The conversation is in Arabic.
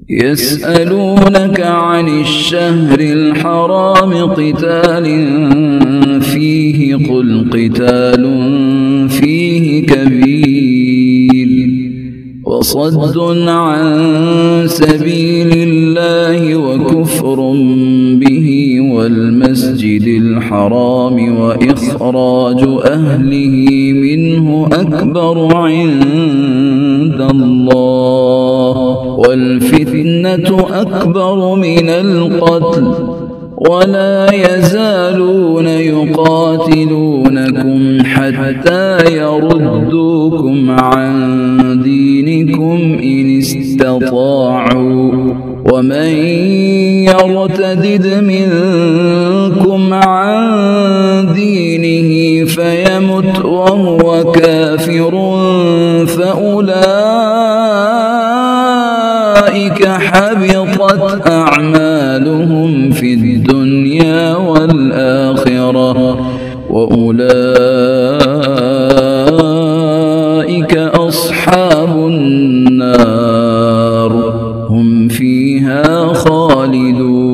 يسألونك عن الشهر الحرام قتال فيه قل قتال فيه كبير وصد عن سبيل الله وكفر به والمسجد الحرام وإخراج أهله منه أكبر عند الله والفتنة أكبر من القتل ولا يزالون يقاتلونكم حتى يردوكم عن دينكم إن استطاعوا ومن يرتدد منكم عن دينه فيمت وهو كافر فأولئك حبطت أعمالهم في الدنيا والآخرة وأولئك أصحاب النار هم فيها خالدون.